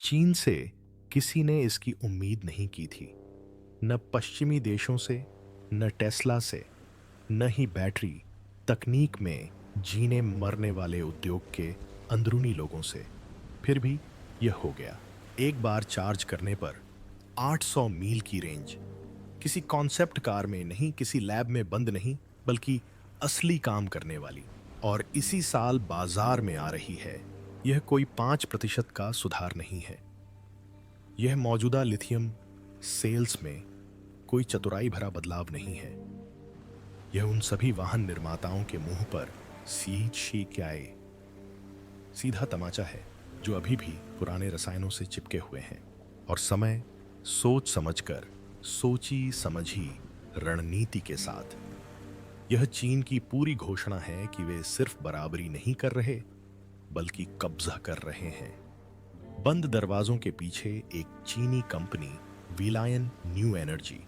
चीन से किसी ने इसकी उम्मीद नहीं की थी। न पश्चिमी देशों से, न टेस्ला से, न ही बैटरी तकनीक में जीने मरने वाले उद्योग के अंदरूनी लोगों से। फिर भी यह हो गया। एक बार चार्ज करने पर 800 मील की रेंज। किसी कॉन्सेप्ट कार में नहीं, किसी लैब में बंद नहीं, बल्कि असली काम करने वाली। और इसी साल बाजार में आ रही है। यह कोई 5% का सुधार नहीं है। यह मौजूदा लिथियम सेल्स में कोई चतुराई भरा बदलाव नहीं है। यह उन सभी वाहन निर्माताओं के मुंह पर सीधा तमाचा है जो अभी भी पुराने रसायनों से चिपके हुए हैं। और समय सोच समझकर, सोची समझी रणनीति के साथ। यह चीन की पूरी घोषणा है कि वे सिर्फ बराबरी नहीं कर रहे, बल्कि कब्जा कर रहे हैं। बंद दरवाजों के पीछे एक चीनी कंपनी वीलायन न्यू एनर्जी,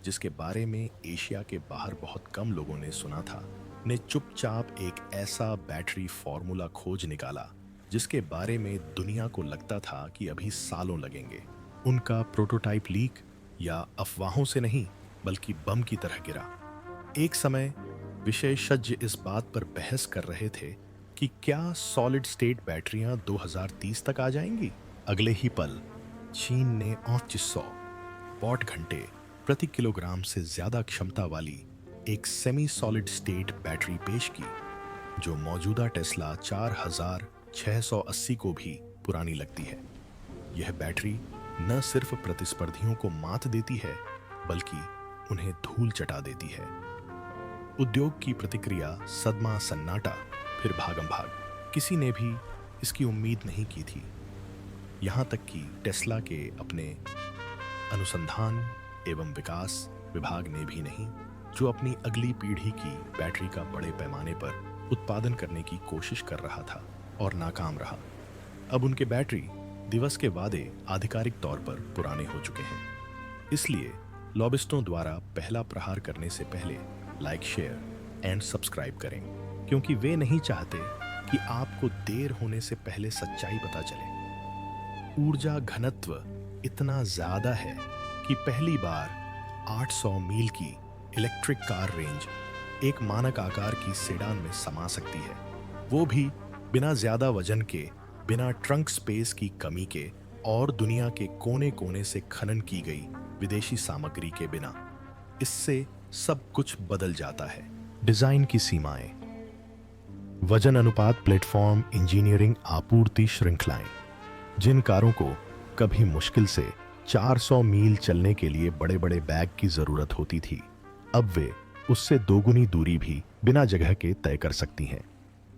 जिसके बारे में एशिया के बाहर बहुत कम लोगों ने सुना था, ने चुपचाप एक ऐसा बैटरी फॉर्मूला खोज निकाला जिसके बारे में दुनिया को लगता था कि अभी सालों लगेंगे। उनका प्रोटोटाइप लीक या अफवाहों से नहीं, बल्कि बम की तरह गिरा। एक समय विशेषज्ञ इस बात पर बहस कर रहे थे कि क्या सॉलिड स्टेट बैटरियां 2030 तक आ जाएंगी। अगले ही पल चीन ने 2500 वॉट घंटे प्रति किलोग्राम से ज्यादा क्षमता वाली एक सेमी सॉलिड स्टेट बैटरी पेश की, जो मौजूदा टेस्ला 4680 को भी पुरानी लगती है। यह बैटरी न सिर्फ प्रतिस्पर्धियों को मात देती है, बल्कि उन्हें धूल चटा देती है। उद्योग की प्रतिक्रिया सदमा सन्नाटा, फिर भागम भाग। किसी ने भी इसकी उम्मीद नहीं की थी। यहां तक कि टेस्ला के अपने अनुसंधान एवं विकास विभाग ने भी नहीं, जो अपनी अगली पीढ़ी की बैटरी का बड़े पैमाने पर उत्पादन करने की कोशिश कर रहा था और नाकाम रहा। अब उनके बैटरी दिवस के वादे आधिकारिक तौर पर पुराने हो चुके हैं। इसलिए लॉबिस्टों द्वारा पहला प्रहार करने से पहले लाइक, शेयर एंड सब्सक्राइब करें, क्योंकि वे नहीं चाहते कि आपको देर होने से पहले सच्चाई पता चले। ऊर्जा घनत्व इतना ज्यादा है कि पहली बार 800 मील की इलेक्ट्रिक कार रेंज एक मानक आकार की सेडान में समा सकती है, वो भी बिना ज्यादा वजन के, बिना ट्रंक स्पेस की कमी के और दुनिया के कोने कोने से खनन की गई विदेशी सामग्री के बिना। इससे सब कुछ बदल जाता है। डिजाइन की सीमाएं, वजन अनुपात, प्लेटफॉर्म, इंजीनियरिंग, आपूर्ति श्रृंखलाएं। जिन कारों को कभी मुश्किल से 400 मील चलने के लिए बड़े बड़े बैग की जरूरत होती थी, अब वे उससे दोगुनी दूरी भी बिना जगह के तय कर सकती हैं।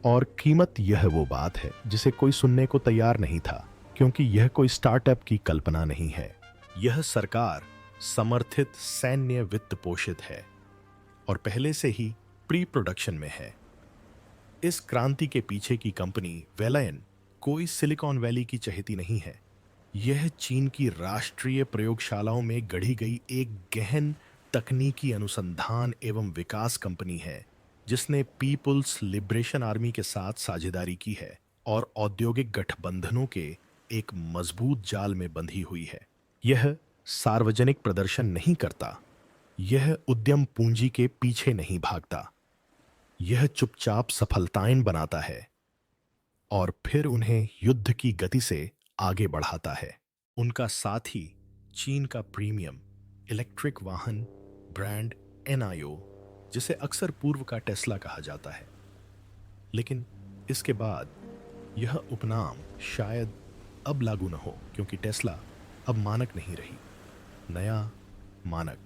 और कीमत, यह वो बात है जिसे कोई सुनने को तैयार नहीं था, क्योंकि यह कोई स्टार्टअप की कल्पना नहीं है। यह सरकार समर्थित सैन्य वित्त पोषित है और पहले से ही प्री प्रोडक्शन में है। इस क्रांति के पीछे की कंपनी वेलायन कोई सिलिकॉन वैली की चहेती नहीं है। यह चीन की राष्ट्रीय प्रयोगशालाओं में गढ़ी गई एक गहन तकनीकी अनुसंधान एवं विकास कंपनी है, जिसने पीपुल्स लिबरेशन आर्मी के साथ साझेदारी की है और औद्योगिक गठबंधनों के एक मजबूत जाल में बंधी हुई है। यह सार्वजनिक प्रदर्शन नहीं करता, यह उद्यम पूंजी के पीछे नहीं भागता, यह चुपचाप सफलताएं बनाता है और फिर उन्हें युद्ध की गति से आगे बढ़ाता है। उनका साथी चीन का प्रीमियम इलेक्ट्रिक वाहन ब्रांड NIO, जिसे अक्सर पूर्व का टेस्ला कहा जाता है। लेकिन इसके बाद यह उपनाम शायद अब लागू न हो, क्योंकि टेस्ला अब मानक नहीं रही। नया मानक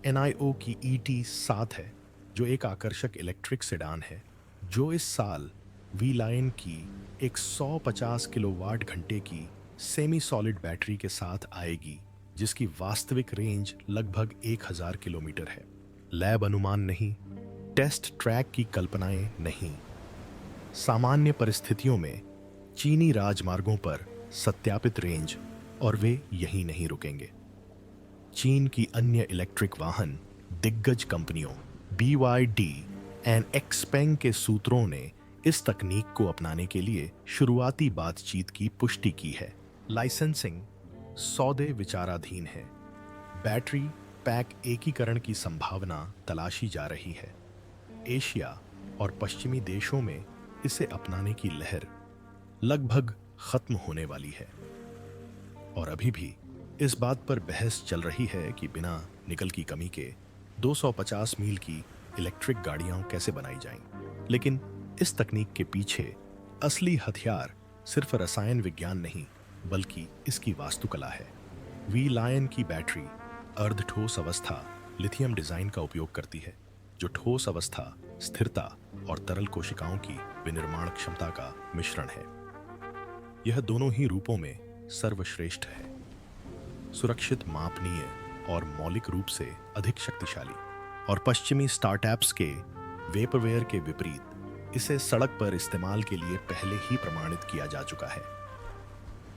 NIO की ET7 है, जो एक आकर्षक इलेक्ट्रिक सेडान है, जो इस साल वी लाइन की एक 150 किलोवाट घंटे की सेमी सॉलिड बैटरी के साथ आएगी, जिसकी वास्तविक रेंज लगभग 1000 किलोमीटर है। लैब अनुमान नहीं, टेस्ट ट्रैक की कल्पनाएं नहीं, सामान्य परिस्थितियों में चीनी राजमार्गों पर सत्यापित रेंज, और वे यहीं नहीं रुकेंगे। चीन की अन्य इलेक्ट्रिक वाहन दिग्गज कंपनियों BYD एंड XPeng के सूत्रों ने इस तकनीक को अपनाने के लिए शुरुआती बातचीत की पुष्टि की है। लाइसेंसिंग सौदे विचाराधीन है। बैटरी पैक एकीकरण की संभावना तलाशी जा रही है। एशिया और पश्चिमी देशों में इसे अपनाने की लहर लगभग खत्म होने वाली है। और अभी भी इस बात पर बहस चल रही है कि बिना निकल की कमी के 250 मील की इलेक्ट्रिक गाड़ियां कैसे बनाई जाएं। लेकिन इस तकनीक के पीछे असली हथियार सिर्फ रसायन विज्ञान नहीं, बल्कि इसकी वास्तुकला है। वी लायन की बैटरी अर्ध ठोस अवस्था लिथियम डिजाइन का उपयोग करती है, जो ठोस अवस्था, स्थिरता और तरल कोशिकाओं की विनिर्माण क्षमता का मिश्रण है। यह दोनों ही रूपों में सर्वश्रेष्ठ है, सुरक्षित, मापनीय और मौलिक रूप से अधिक शक्तिशाली। और पश्चिमी स्टार्टअप्स के वेपरवेयर के विपरीत इसे सड़क पर इस्तेमाल के लिए पहले ही प्रमाणित किया जा चुका है।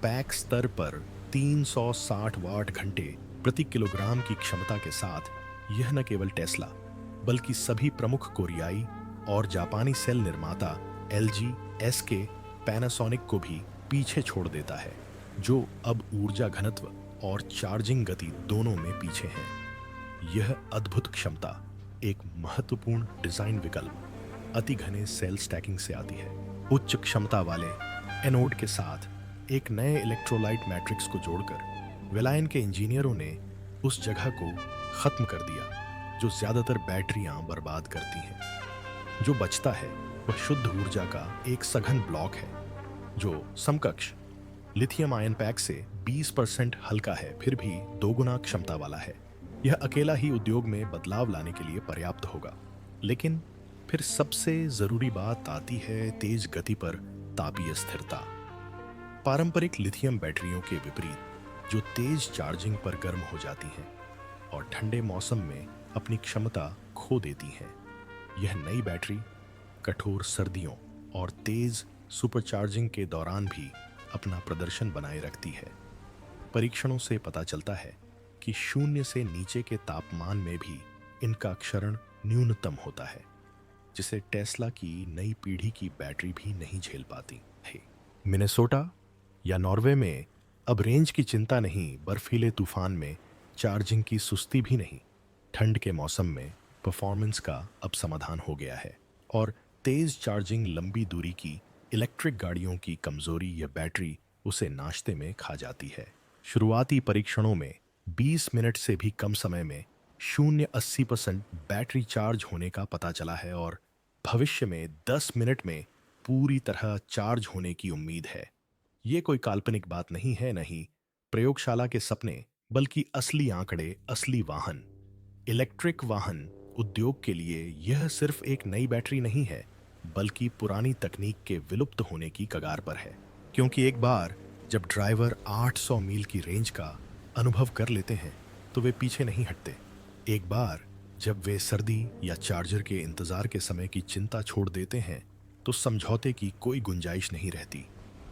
पैक स्तर पर 360 वाट घंटे प्रति किलोग्राम की क्षमता के साथ यह न केवल टेस्ला बल्कि सभी प्रमुख कोरियाई और जापानी सेल निर्माता एलजी, एसके, पैनासोनिक को भी पीछे छोड़ देता है, जो अब ऊर्जा घनत्व और चार्जिंग गति दोनों में पीछे हैं। यह अद्भुत क्षमता एक महत्वपूर्ण डिजाइन विकल्प अति घने सेल स्टैकिंग से आती है। उच्च क्षमता वाले एनोड के साथ एक नए इलेक्ट्रोलाइट मैट्रिक्स को जोड़कर वेलायन के इंजीनियरों ने उस जगह को खत्म कर दिया जो ज्यादातर बैटरियां बर्बाद करती हैं। जो बचता है वह शुद्ध ऊर्जा का एक सघन ब्लॉक है, जो समकक्ष लिथियम आयन पैक से 20% हल्का है, फिर भी 2 गुना क्षमता वाला है। यह अकेला ही उद्योग में बदलाव लाने के लिए पर्याप्त होगा। लेकिन फिर सबसे जरूरी बात आती है तेज गति पर तापीय स्थिरता। पारंपरिक लिथियम बैटरियों के विपरीत, जो तेज चार्जिंग पर गर्म हो जाती हैं और ठंडे मौसम में अपनी क्षमता खो देती हैं, यह नई बैटरी कठोर सर्दियों और तेज सुपरचार्जिंग के दौरान भी अपना प्रदर्शन बनाए रखती है। परीक्षणों से पता चलता है कि 0 से नीचे के तापमान में भी इनका क्षरण न्यूनतम होता है, जिसे टेस्ला की नई पीढ़ी की बैटरी भी नहीं झेल पाती है। मिनेसोटा या नॉर्वे में अब रेंज की चिंता नहीं, बर्फीले तूफान में चार्जिंग की सुस्ती भी नहीं। ठंड के मौसम में परफॉर्मेंस का अब समाधान हो गया है और तेज चार्जिंग लंबी दूरी की इलेक्ट्रिक गाड़ियों की कमजोरी या बैटरी उसे नाश्ते में खा जाती है। शुरुआती परीक्षणों में 20 मिनट से भी कम समय में 0-80% बैटरी चार्ज होने का पता चला है और भविष्य में 10 मिनट में पूरी तरह चार्ज होने की उम्मीद है। ये कोई काल्पनिक बात नहीं है, नहीं प्रयोगशाला के सपने, बल्कि असली आंकड़े, असली वाहन। इलेक्ट्रिक वाहन उद्योग के लिए यह सिर्फ एक नई बैटरी नहीं है, बल्कि पुरानी तकनीक के विलुप्त होने की कगार पर है। क्योंकि एक बार जब ड्राइवर 800 मील की रेंज का अनुभव कर लेते हैं तो वे पीछे नहीं हटते। एक बार जब वे सर्दी या चार्जर के इंतजार के समय की चिंता छोड़ देते हैं तो समझौते की कोई गुंजाइश नहीं रहती।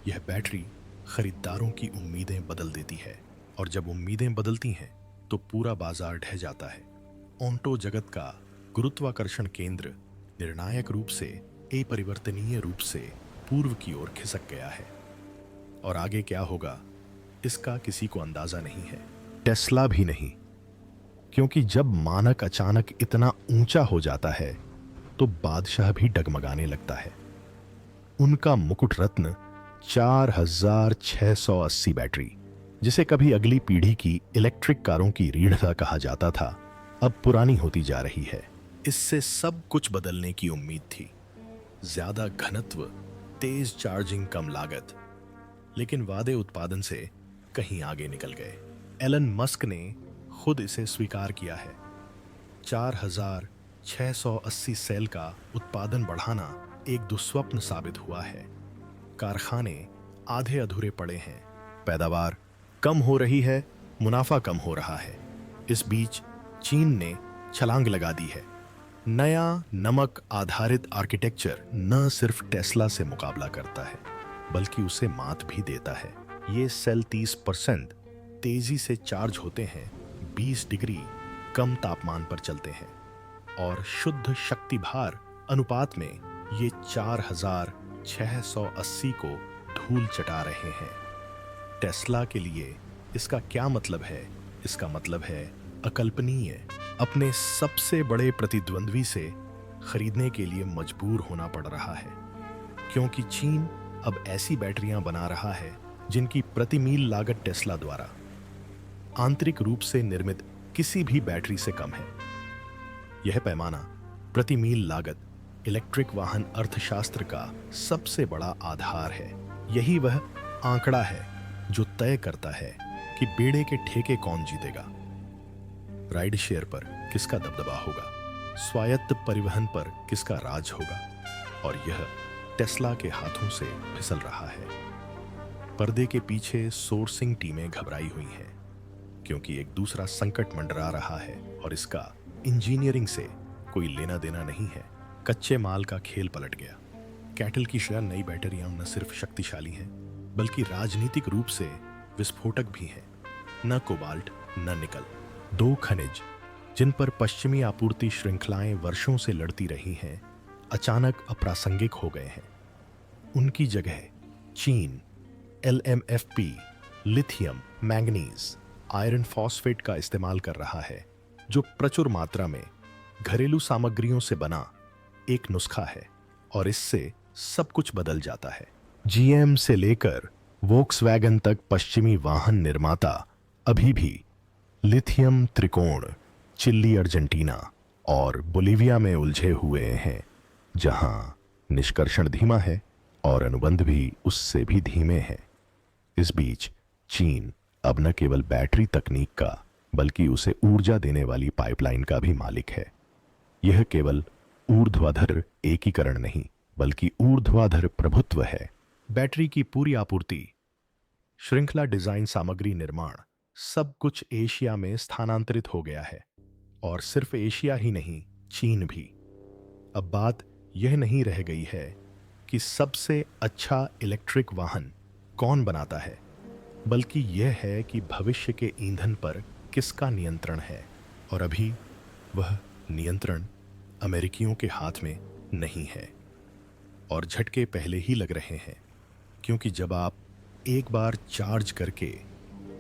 यह बैटरी खरीदारों की उम्मीदें बदल देती है और जब उम्मीदें बदलती हैं तो पूरा बाजार ढह जाता है। ऑन्टो जगत का गुरुत्वाकर्षण केंद्र निर्णायक रूप से अपरिवर्तनीय रूप से पूर्व की ओर खिसक गया है और आगे क्या होगा इसका किसी को अंदाजा नहीं है, टेस्ला भी नहीं। क्योंकि जब मानक अचानक इतना ऊंचा हो जाता है तो बादशाह भी डगमगाने लगता है। उनका मुकुट रत्न 4680 बैटरी, जिसे कभी अगली पीढ़ी की इलेक्ट्रिक कारों की रीढ़ कहा जाता था, अब पुरानी होती जा रही है। इससे सब कुछ बदलने की उम्मीद थी। ज्यादा घनत्व, तेज चार्जिंग, कम लागत, लेकिन वादे उत्पादन से कहीं आगे निकल गए। एलन मस्क ने खुद इसे स्वीकार किया है। 4680 सेल का उत्पादन बढ़ाना एक दुस्वप्न साबित हुआ है। कारखाने आधे अधूरे पड़े हैं, पैदावार कम हो रही है, मुनाफा कम हो रहा है। इस बीच चीन ने छलांग लगा दी है। नया नमक आधारित आर्किटेक्चर न सिर्फ टेस्ला से मुकाबला करता है, बल्कि उसे मात भी देता है। ये सेल 30% तेजी से चार्ज होते हैं, 20 डिग्री कम तापमान पर चलते हैं और शुद्ध शक्ति भार अनुपात में ये 4680 को धूल चटा रहे हैं। टेस्ला के लिए इसका क्या मतलब है? इसका मतलब है अकल्पनीय। अपने सबसे बड़े प्रतिद्वंद्वी से खरीदने के लिए मजबूर होना पड़ रहा है, क्योंकि चीन अब ऐसी बैटरियां बना रहा है जिनकी प्रति मील लागत टेस्ला द्वारा आंतरिक रूप से निर्मित किसी भी बैटरी से कम है। यह पैमाना, प्रति मील लागत, इलेक्ट्रिक वाहन अर्थशास्त्र का सबसे बड़ा आधार है। यही वह आंकड़ा है जो तय करता है कि बेड़े के ठेके कौन जीतेगा। राइड शेयर पर किसका दबदबा होगा, स्वायत्त परिवहन पर किसका राज होगा, और यह टेस्ला के हाथों से फिसल रहा है। पर्दे के पीछे सोर्सिंग टीमें घबराई हुई हैं, क्योंकि एक दूसरा संकट मंडरा रहा है और इसका इंजीनियरिंग से कोई लेना देना नहीं है। कच्चे माल का खेल पलट गया। कैटल की शेयर नई बैटरियां न सिर्फ शक्तिशाली हैं, बल्कि राजनीतिक रूप से विस्फोटक भी हैं। न कोबाल्ट न निकल, दो खनिज जिन पर पश्चिमी आपूर्ति श्रृंखलाएं वर्षों से लड़ती रही हैं, अचानक अप्रासंगिक हो गए हैं। उनकी जगह चीन LMFP, lithium, manganese, iron phosphate का इस्तेमाल कर रहा है, जो प्रचुर मात्रा में घरेलू सामग्रियों से बना एक नुस्खा है, और इससे सब कुछ बदल जाता है। GM से लेकर वोक्सवैगन तक पश्चिमी वाहन निर्माता अभी भी लिथियम त्रिकोण, चिली, अर्जेंटीना और बोलीविया में उलझे हुए हैं, जहां निष्कर्षण धीमा है और अनुबंध भी उससे भी धीमे हैं। इस बीच चीन अब न केवल बैटरी तकनीक का, बल्कि उसे ऊर्जा देने वाली पाइपलाइन का भी मालिक है। यह केवल ऊर्ध्वाधर एकीकरण नहीं, बल्कि ऊर्ध्वाधर प्रभुत्व है। बैटरी की पूरी आपूर्ति, श्रृंखला डिजाइन, सामग्री निर्माण, सब कुछ एशिया में स्थानांतरित हो गया है। और सिर्फ एशिया ही नहीं, चीन भी। अब बात यह नहीं रह गई है कि सबसे अच्छा इलेक्ट्रिक वाहन कौन बनाता है, बल्कि यह है कि भविष्य के ईंधन पर किसका नियंत्रण है। और अभी वह नियंत्रण अमेरिकियों के हाथ में नहीं है, और झटके पहले ही लग रहे हैं, क्योंकि जब आप एक बार चार्ज करके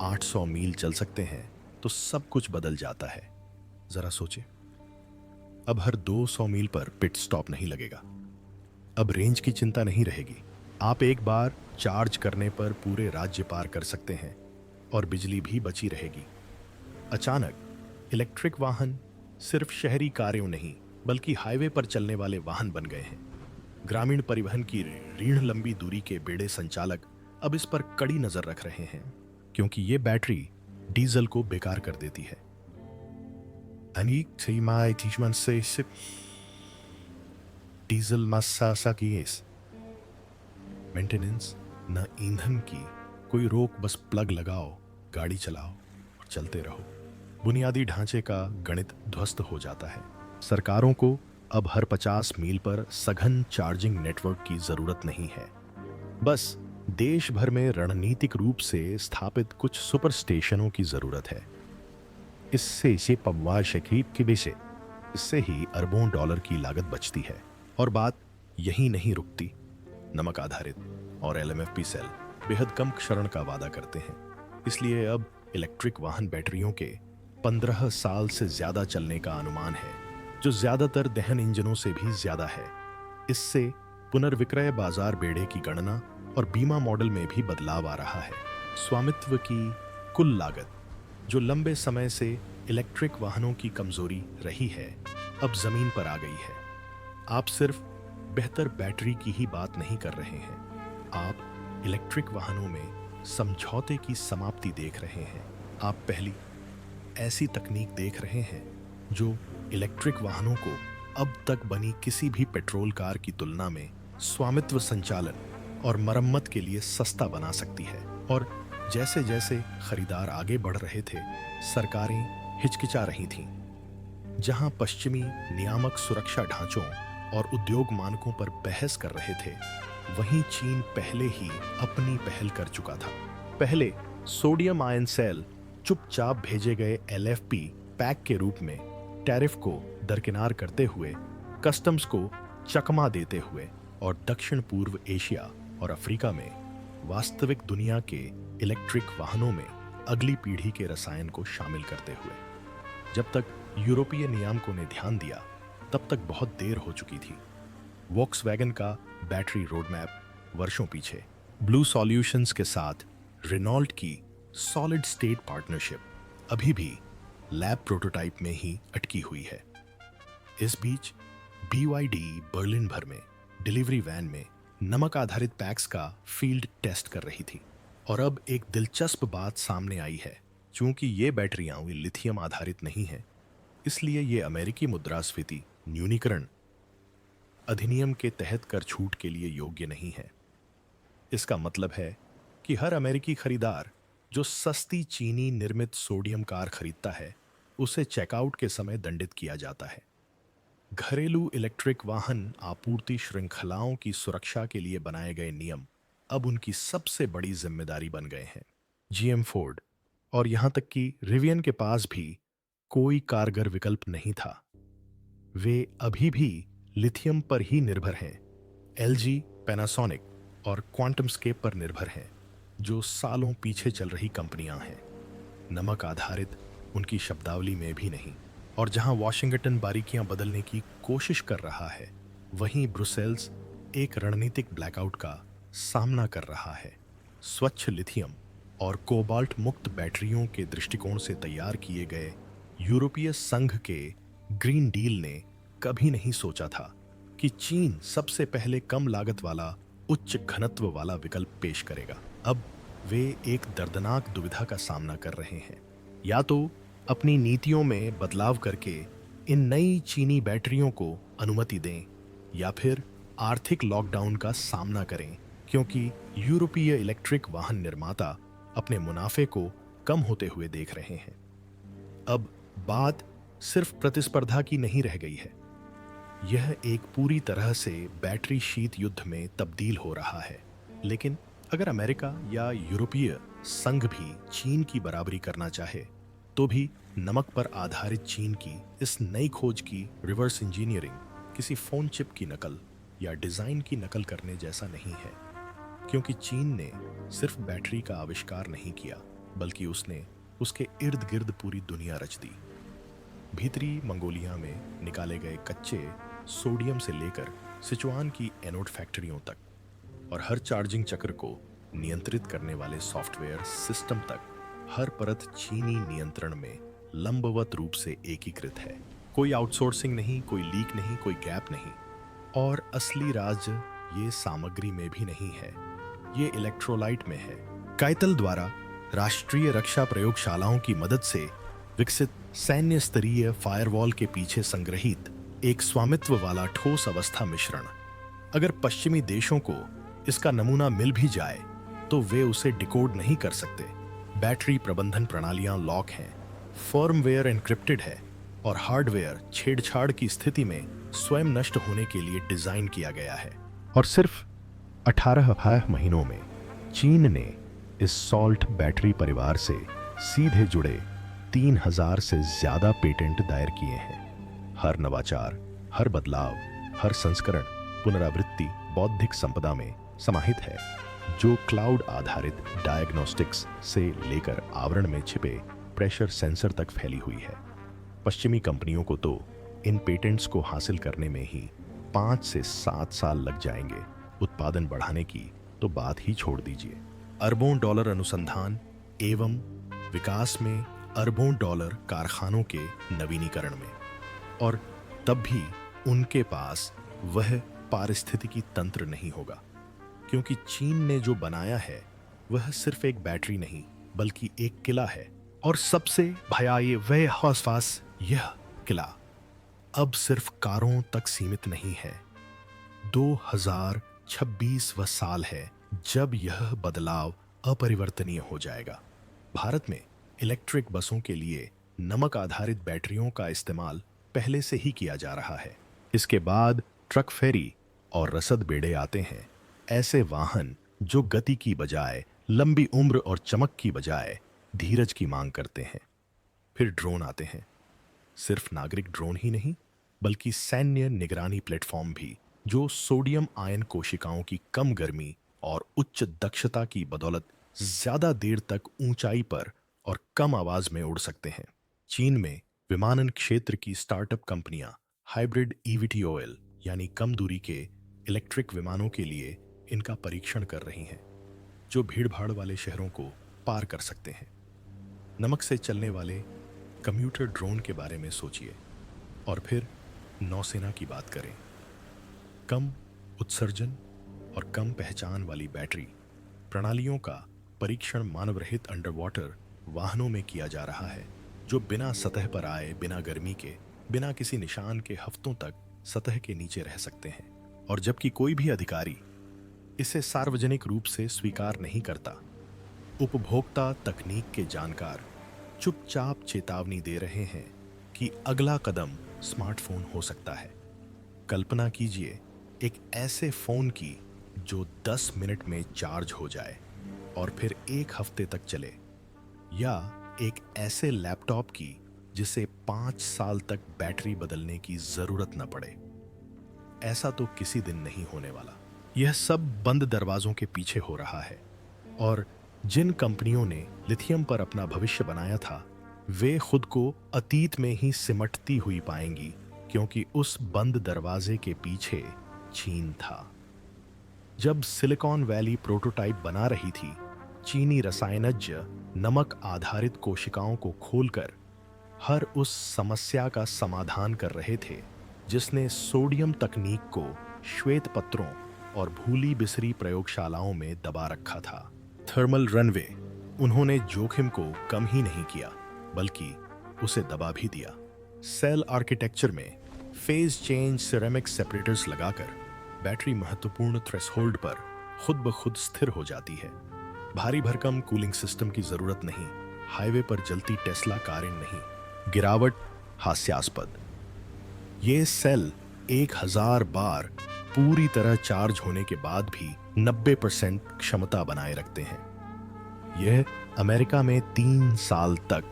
800 मील चल सकते हैं तो सब कुछ बदल जाता है। जरा सोचिए, अब हर 200 मील पर पिट स्टॉप नहीं लगेगा। अब रेंज की चिंता नहीं रहेगी। आप एक बार चार्ज करने पर पूरे राज्य पार कर सकते हैं और बिजली भी बची रहेगी। अचानक इलेक्ट्रिक वाहन सिर्फ शहरी कार्यों नहीं, बल्कि हाईवे पर चलने वाले वाहन बन गए हैं। ग्रामीण परिवहन की रीढ़ लंबी दूरी के बेड़े संचालक अब इस पर कड़ी नजर रख रहे हैं, क्योंकि ये बैटरी डीजल को बेकार कर देती है। डीजल मसासा की मेंटेनेंस, न ईंधन की कोई रोक, बस प्लग लगाओ, गाड़ी चलाओ और चलते रहो। बुनियादी ढांचे का गणित ध्वस्त हो जाता है। सरकारों को अब हर 50 मील पर सघन चार्जिंग नेटवर्क की जरूरत नहीं है। बस देश भर में रणनीतिक रूप से स्थापित कुछ सुपर स्टेशनों की जरूरत है। इससे ही अरबों डॉलर की लागत बचती है। और बात यही नहीं रुकती। नमक आधारित और LMFP सेल बेहद कम क्षरण का वादा करते हैं, इसलिए अब इलेक्ट्रिक वाहन बैटरियों के 15 साल से ज्यादा चलने का अनुमान है, जो ज्यादातर दहन इंजनों से भी ज्यादा है। इससे पुनर्विक्रय बाजार बेड़े की गणना और बीमा मॉडल में भी बदलाव आ रहा है। स्वामित्व की कुल लागत, जो लंबे समय से इलेक्ट्रिक वाहनों की कमजोरी रही है, अब जमीन पर आ गई है। आप सिर्फ बेहतर बैटरी की ही बात नहीं कर रहे हैं, आप इलेक्ट्रिक वाहनों में समझौते की समाप्ति देख रहे हैं। आप पहली ऐसी तकनीक देख रहे हैं जो इलेक्ट्रिक वाहनों को अब तक बनी किसी भी पेट्रोल कार की तुलना में स्वामित्व, संचालन और मरम्मत के लिए सस्ता बना सकती है। और जैसे जैसे खरीदार आगे बढ़ रहे थे, सरकारें हिचकिचा रही थीं। जहां पश्चिमी नियामक सुरक्षा ढांचों और उद्योग मानकों पर बहस कर रहे थे, वहीं चीन पहले ही अपनी पहल कर चुका था। पहले सोडियम आयन सेल चुपचाप भेजे गए LFP पैक के रूप में टैरिफ को दरकिनार करते हुए, कस्टम्स को चकमा देते हुए, और दक्षिण पूर्व एशिया और अफ्रीका में वास्तविक दुनिया के इलेक्ट्रिक वाहनों में अगली पीढ़ी के रसायन को शामिल करते हुए। जब तक यूरोपीय नियामकों ने ध्यान दिया, तब तक बहुत देर हो चुकी थी। वॉक्सवैगन का बैटरी रोडमैप वर्षों पीछे, ब्लू सॉल्यूशंस के साथ रेनॉल्ट की सॉलिड स्टेट पार्टनरशिप अभी भी लैब प्रोटोटाइप में ही अटकी हुई है। इस बीच BYD बर्लिन भर में डिलीवरी वैन में नमक आधारित पैक्स का फील्ड टेस्ट कर रही थी। और अब एक दिलचस्प बात सामने आई है। चूंकि ये बैटरियां लिथियम आधारित नहीं हैं, इसलिए ये अमेरिकी मुद्रास्फीति न्यूनीकरण अधिनियम के तहत कर छूट के लिए योग्य नहीं है। इसका मतलब है कि हर अमेरिकी खरीदार जो सस्ती चीनी निर्मित सोडियम कार खरीदता है, उसे चेकआउट के समय दंडित किया जाता है। घरेलू इलेक्ट्रिक वाहन आपूर्ति श्रृंखलाओं की सुरक्षा के लिए बनाए गए नियम अब उनकी सबसे बड़ी जिम्मेदारी बन गए हैं। GM फोर्ड और यहां तक कि रिवियन के पास भी कोई कारगर विकल्प नहीं था। वे अभी भी लिथियम पर ही निर्भर हैं। LG, पैनासोनिक और क्वांटमस्केप पर निर्भर हैं, जो सालों पीछे चल रही कंपनियां हैं। नमक आधारित उनकी शब्दावली में भी नहीं। और जहां वॉशिंगटन बारीकियां बदलने की कोशिश कर रहा है, वहीं ब्रुसेल्स एक रणनीतिक ब्लैकआउट का सामना कर रहा है। स्वच्छ लिथियम और कोबाल्ट मुक्त बैटरियों के दृष्टिकोण से तैयार किए गए यूरोपीय संघ के ग्रीन डील ने कभी नहीं सोचा था कि चीन सबसे पहले कम लागत वाला उच्च घनत्व वाला विकल्प पेश करेगा। अब वे एक दर्दनाक दुविधा का सामना कर रहे हैं। या तो अपनी नीतियों में बदलाव करके इन नई चीनी बैटरियों को अनुमति दें, या फिर आर्थिक लॉकडाउन का सामना करें, क्योंकि यूरोपीय इलेक्ट्रिक वाहन निर्माता अपने मुनाफे को कम होते हुए देख रहे हैं। अब बात सिर्फ प्रतिस्पर्धा की नहीं रह गई है। यह एक पूरी तरह से बैटरी शीत युद्ध में तब्दील हो रहा है। लेकिन अगर अमेरिका या यूरोपीय संघ भी चीन की बराबरी करना चाहे, तो भी नमक पर आधारित चीन की इस नई खोज की रिवर्स इंजीनियरिंग किसी फोन चिप की नकल या डिजाइन की नकल करने जैसा नहीं है। क्योंकि चीन ने सिर्फ बैटरी का आविष्कार नहीं किया, बल्कि उसने उसके इर्द गिर्द पूरी दुनिया रच दी। भीतरी मंगोलिया में निकाले गए कच्चे सोडियम से लेकर सिचुआन की एनोड फैक्ट्रियों तक, और हर चार्जिंग चक्र को नियंत्रित करने वाले सॉफ्टवेयर सिस्टम तक, हर परत चीनी नियंत्रण में लंबवत रूप से एकीकृत है। कोई आउटसोर्सिंग नहीं, कोई लीक नहीं, कोई गैप नहीं। और असली राज ये सामग्री में भी नहीं है, ये इलेक्ट्रोलाइट में है। काइतल द्वारा राष्ट्रीय रक्षा प्रयोगशालाओं की मदद से विकसित सैन्य स्तरीय फायरवॉल के पीछे संग्रहित एक स्वामित्व वाला ठोस अवस्था मिश्रण। अगर पश्चिमी देशों को इसका नमूना मिल भी जाए, तो वे उसे डिकोड नहीं कर सकते। बैटरी प्रबंधन प्रणालियां लॉक हैं, फर्मवेयर एन्क्रिप्टेड है, और हार्डवेयर छेड़छाड़ की स्थिति में स्वयं नष्ट होने के लिए डिजाइन किया गया है। और सिर्फ 18 महीनों में चीन ने इस सॉल्ट बैटरी परिवार से सीधे जुड़े 3000 से ज्यादा पेटेंट दायर किए हैं। हर नवाचार, हर बदलाव, हर संस्करण पुनरावृत्ति बौद्धिक संपदा में समाहित है, जो क्लाउड आधारित डायग्नोस्टिक्स से लेकर आवरण में छिपे प्रेशर सेंसर तक फैली हुई है। पश्चिमी कंपनियों को तो इन पेटेंट्स को हासिल करने में ही 5 से 7 साल लग जाएंगे। उत्पादन बढ़ाने की तो बात ही छोड़ दीजिए। अरबों डॉलर अनुसंधान एवं विकास में, अरबों डॉलर कारखानों के नवीनीकरण में, और तब भी उनके पास वह पारिस्थितिकी तंत्र नहीं होगा। क्योंकि चीन ने जो बनाया है वह सिर्फ एक बैटरी नहीं, बल्कि एक किला है। और सबसे भयावह हौसफास, यह किला अब सिर्फ कारों तक सीमित नहीं है। 2026 वह साल है जब यह बदलाव अपरिवर्तनीय हो जाएगा। भारत में इलेक्ट्रिक बसों के लिए नमक आधारित बैटरियों का इस्तेमाल पहले से ही किया जा रहा है। इसके बाद ट्रक, फेरी और रसद बेड़े आते हैं। ऐसे वाहन जो गति की बजाय, लंबी उम्र और चमक की बजाय धीरज की मांग करते हैं। फिर ड्रोन आते हैं। सिर्फ नागरिक ड्रोन ही नहीं, बल्कि सैन्य निगरानी प्लेटफॉर्म भी, जो सोडियम आयन कोशिकाओं की कम गर्मी और उच्च दक्षता की बदौलत ज्यादा देर तक ऊंचाई पर और कम आवाज में उड़ सकते हैं। चीन में विमानन क्षेत्र की स्टार्टअप कंपनियां हाइब्रिड ईवीटीओएल यानी कम दूरी के इलेक्ट्रिक विमानों के लिए इनका परीक्षण कर रही हैं, जो भीड़भाड़ वाले शहरों को पार कर सकते हैं। नमक से चलने वाले कम्यूटर ड्रोन के बारे में सोचिए और फिर नौसेना की बात करें। कम उत्सर्जन और कम पहचान वाली बैटरी प्रणालियों का परीक्षण मानव रहित अंडर वाटर वाहनों में किया जा रहा है, जो बिना सतह पर आए, बिना गर्मी के, बिना किसी निशान के हफ्तों तक सतह के नीचे रह सकते हैं। और जबकि कोई भी अधिकारी इसे सार्वजनिक रूप से स्वीकार नहीं करता, उपभोक्ता तकनीक के जानकार चुपचाप चेतावनी दे रहे हैं कि अगला कदम स्मार्टफोन हो सकता है। कल्पना कीजिए एक ऐसे फोन की जो 10 मिनट में चार्ज हो जाए और फिर 1 हफ्ते तक चले, या एक ऐसे लैपटॉप की जिसे 5 साल तक बैटरी बदलने की जरूरत न पड़े। ऐसा तो किसी दिन नहीं होने वाला। यह सब बंद दरवाजों के पीछे हो रहा है, और जिन कंपनियों ने लिथियम पर अपना भविष्य बनाया था, वे खुद को अतीत में ही सिमटती हुई पाएंगी, क्योंकि उस बंद दरवाजे के पीछे चीन था। जब सिलिकॉन वैली प्रोटोटाइप बना रही थी, चीनी रसायनज्ञ नमक आधारित कोशिकाओं को खोलकर हर उस समस्या का समाधान कर रहे थे जिसने सोडियम तकनीक को श्वेत पत्रों और भूली बिसरी प्रयोगशालाओं में दबा रखा था। थर्मल रनवे, उन्होंने जोखिम को कम ही नहीं किया बल्कि उसे दबा भी दिया। सेल आर्किटेक्चर में फेज चेंज सिरेमिक सेपरेटर्स लगाकर बैटरी महत्वपूर्ण थ्रेशोल्ड पर खुद ब खुद स्थिर हो जाती है। भारी भरकम कूलिंग सिस्टम की जरूरत नहीं, हाईवे पर जलती टेस्ला कारें नहीं। गिरावट हास्यास्पद। ये सेल 1000 बार पूरी तरह चार्ज होने के बाद भी 90% क्षमता बनाए रखते हैं। यह अमेरिका में 3 साल तक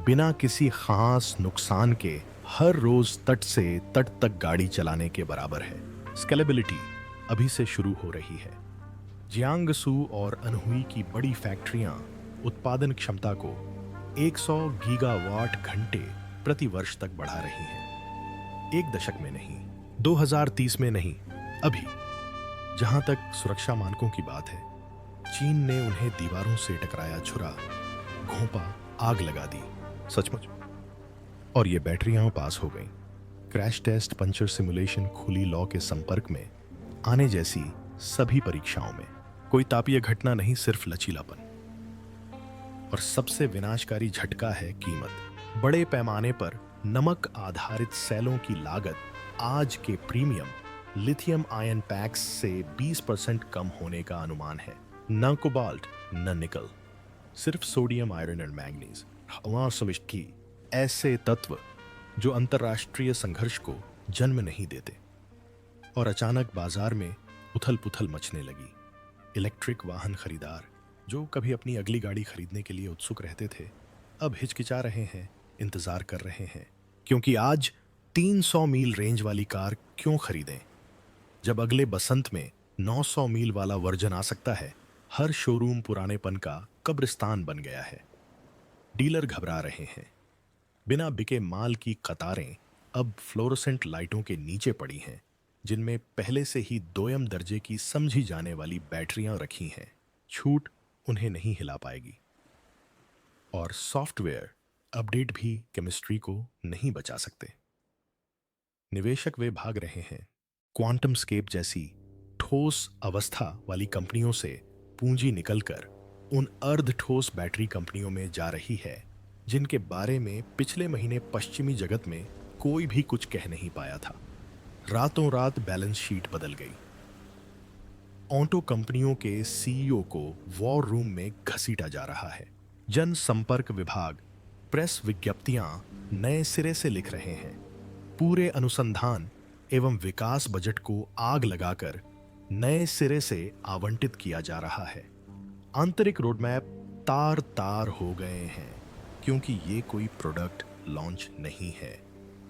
बिना किसी खास नुकसान के हर रोज तट से तट तक गाड़ी चलाने के बराबर है। स्केलेबिलिटी अभी से शुरू हो रही है। जियांगसू और अनहुई की बड़ी फैक्ट्रियां उत्पादन क्षमता को 100 गीगावाट घंटे प्रति वर्ष तक बढ़ा रही हैं। 1 दशक में नहीं, 2030 में नहीं, अभी। जहां तक सुरक्षा मानकों की बात है, चीन ने उन्हें दीवारों से टकराया छुरा, घोंपा, आग लगा दी, सचमुच। और ये बैटरियां पास हो गईं। क्रैश टेस्ट, पंचर सिमुलेशन, खुली लॉ के संपर्क में आने जैसी सभी परीक्षाओं में कोई तापीय घटना नहीं, सिर्फ लचीलापन। और सबसे विनाशकारी झटका है कीमत। बड़े पैमाने पर नमक आधारित सेलों की लागत आज के प्रीमियम लिथियम आयन पैक्स से 20% कम होने का अनुमान है। न कोबाल्ट, न निकल, सिर्फ सोडियम, आयरन और मैग्नीज। हवा की ऐसे तत्व जो अंतरराष्ट्रीय संघर्ष को जन्म नहीं देते। और अचानक बाजार में उथल पुथल मचने लगी। इलेक्ट्रिक वाहन खरीदार जो कभी अपनी अगली गाड़ी खरीदने के लिए उत्सुक रहते थे, अब हिचकिचा रहे हैं, इंतजार कर रहे हैं। क्योंकि आज 300 मील रेंज वाली कार क्यों खरीदें, जब अगले बसंत में 900 मील वाला वर्जन आ सकता है। हर शोरूम पुरानेपन का कब्रिस्तान बन गया है। डीलर घबरा रहे हैं। बिना बिके माल की कतारें अब फ्लोरोसेंट लाइटों के नीचे पड़ी हैं, जिनमें पहले से ही दोयम दर्जे की समझी जाने वाली बैटरियां रखी हैं। छूट उन्हें नहीं हिला पाएगी। और सॉफ्टवेयर अपडेट भी केमिस्ट्री को नहीं बचा सकते। निवेशक वे भाग रहे हैं। क्वांटम स्केप जैसी ठोस अवस्था वाली कंपनियों से पूंजी निकलकर उन अर्ध ठोस बैटरी कंपनियों में जा रही है, जिनके बारे में पिछले महीने पश्चिमी जगत में कोई भी कुछ कह नहीं पाया था। रातों रात बैलेंस शीट बदल गई। ऑटो कंपनियों के सीईओ को वॉर रूम में घसीटा जा रहा है। जनसंपर्क विभाग प्रेस विज्ञप्तियां नए सिरे से लिख रहे हैं। पूरे अनुसंधान एवं विकास बजट को आग लगाकर नए सिरे से आवंटित किया जा रहा है। आंतरिक रोडमैप तार तार हो गए हैं, क्योंकि ये कोई प्रोडक्ट लॉन्च नहीं है,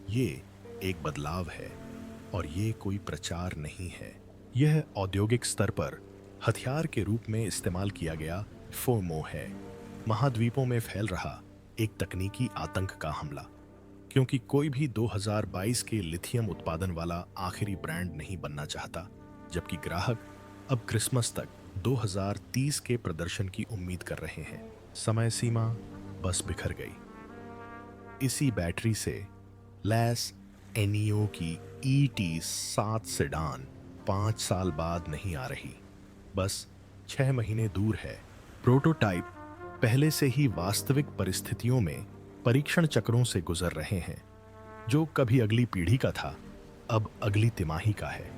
ये एक बदलाव है और ये कोई प्रचार नहीं है। यह औद्योगिक स्तर पर हथियार के रूप में इस्तेमाल किया गया फोमो है महाद्वीपों में फैल रहा एक तकनीकी आतंक का हमला, क्योंकि कोई भी 2022 के लिथियम उत्पादन वाला आखिरी ब्रांड नहीं बनना चाहता, जबकि ग्राहक अब क्रिसमस तक 2030 के प्रदर्शन की उम्मीद कर रहे हैं। समय सीमा बस बिखर गई। इसी बैटरी से लैस एनियो की ET7 सेडान 5 साल बाद नहीं आ रही, बस 6 महीने दूर है। प्रोटोटाइप पहले से ही वास्तविक परिस्थितियों में परीक्षण चक्रों से गुजर रहे हैं। जो कभी अगली पीढ़ी का था, अब अगली तिमाही का है।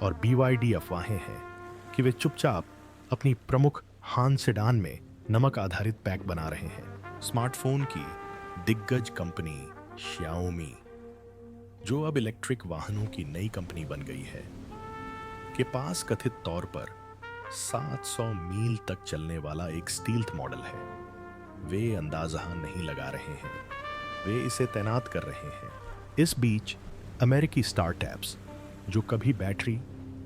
और BYD अफवाहें हैं कि वे चुपचाप अपनी प्रमुख हान सेडान में नमक आधारित पैक बना रहे हैं। स्मार्टफोन की दिग्गज कंपनी Xiaomi, जो अब इलेक्ट्रिक वाहनों की नई कंपनी बन गई है, के पास कथित तौर पर 700 मील तक चलने वाला एक स्टील्थ मॉडल है। वे अंदाजा नहीं लगा रहे हैं, वे इसे तैनात कर रहे हैं। इस बीच अमेरिकी स्टार्टअप्स जो कभी बैटरी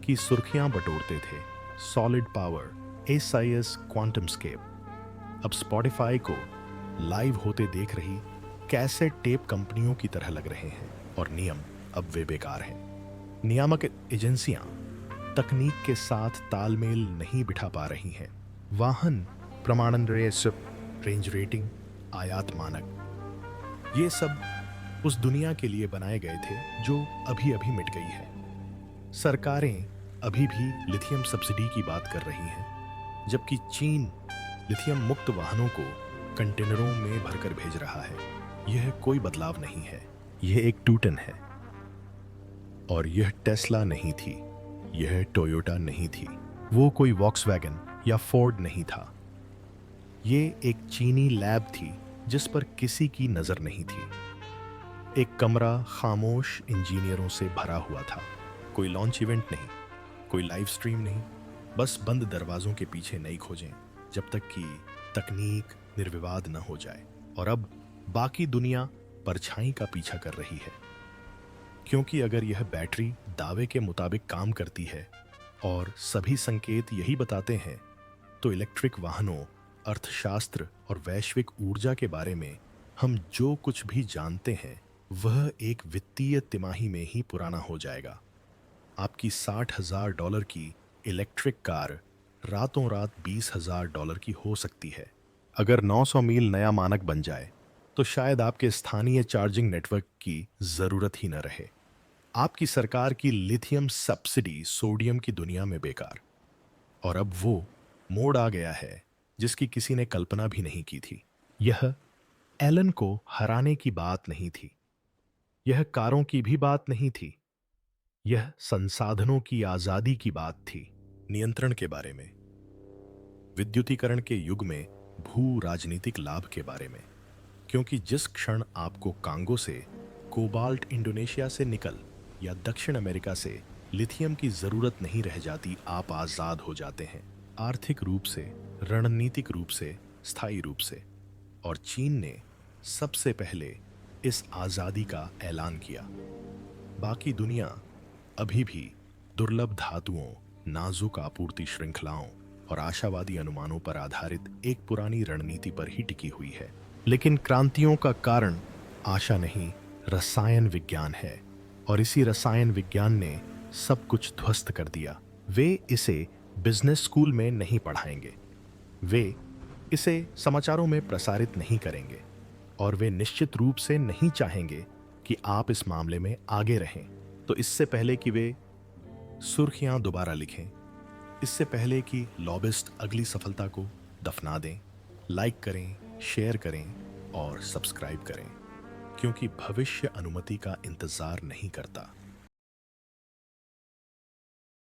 की सुर्खियां बटोरते थे, सॉलिड पावर, ASIS क्वांटमस्केप, अब स्पॉटिफाई को लाइव होते देख रही कैसेट टेप कंपनियों की तरह लग रहे हैं। और नियम अब वे बेकार हैं। नियामक एजेंसियां तकनीक के साथ तालमेल नहीं बिठा पा रही हैं। वाहन प्रमाणन, रेंज रेटिंग, आयात मानक, ये सब उस दुनिया के लिए बनाए गए थे जो अभी अभी मिट गई है। सरकारें अभी भी लिथियम सब्सिडी की बात कर रही हैं, जबकि चीन लिथियम मुक्त वाहनों को कंटेनरों में भरकर भेज रहा है। यह कोई बदलाव नहीं है, यह एक टूटन है। और यह टेस्ला नहीं थी, यह टोयोटा नहीं थी, वो कोई वॉक्सवैगन या फोर्ड नहीं था। ये एक चीनी लैब थी जिस पर किसी की नजर नहीं थी। एक कमरा खामोश इंजीनियरों से भरा हुआ था। कोई लॉन्च इवेंट नहीं, कोई लाइव स्ट्रीम नहीं, बस बंद दरवाजों के पीछे नई खोजें जब तक कि तकनीक निर्विवाद न हो जाए। और अब बाकी दुनिया परछाई का पीछा कर रही है, क्योंकि अगर यह बैटरी दावे के मुताबिक काम करती है और सभी संकेत यही बताते हैं, तो इलेक्ट्रिक वाहनों, अर्थशास्त्र और वैश्विक ऊर्जा के बारे में हम जो कुछ भी जानते हैं वह एक वित्तीय तिमाही में ही पुराना हो जाएगा। आपकी $60,000 की इलेक्ट्रिक कार रातों रात $20,000 की हो सकती है। अगर 900 मील नया मानक बन जाए तो शायद आपके स्थानीय चार्जिंग नेटवर्क की जरूरत ही न रहे। आपकी सरकार की लिथियम सब्सिडी सोडियम की दुनिया में बेकार। और अब वो मोड़ आ गया है जिसकी किसी ने कल्पना भी नहीं की थी। यह एलन को हराने की बात नहीं थी, यह कारों की भी बात नहीं थी, यह संसाधनों की आजादी की बात थी। नियंत्रण के बारे में, विद्युतीकरण के युग में भू राजनीतिक लाभ के बारे में, क्योंकि जिस क्षण आपको कांगो से कोबाल्ट इंडोनेशिया से निकल या दक्षिण अमेरिका से लिथियम की जरूरत नहीं रह जाती, आप आजाद हो जाते हैं। आर्थिक रूप से, रणनीतिक रूप से, स्थायी रूप से। और चीन ने सबसे पहले इस आजादी का ऐलान किया। बाकी दुनिया अभी भी दुर्लभ धातुओं, नाजुक आपूर्ति श्रृंखलाओं और आशावादी अनुमानों पर आधारित एक पुरानी रणनीति पर ही टिकी हुई है। लेकिन क्रांतियों का कारण आशा नहीं, रसायन विज्ञान है। और इसी रसायन विज्ञान ने सब कुछ ध्वस्त कर दिया। वे इसे बिजनेस स्कूल में नहीं पढ़ाएंगे, वे इसे समाचारों में प्रसारित नहीं करेंगे, और वे निश्चित रूप से नहीं चाहेंगे कि आप इस मामले में आगे रहें। तो इससे पहले कि वे सुर्खियां दोबारा लिखें, इससे पहले कि लॉबिस्ट अगली सफलता को दफना दें, लाइक करें, शेयर करें और सब्सक्राइब करें, क्योंकि भविष्य अनुमति का इंतजार नहीं करता।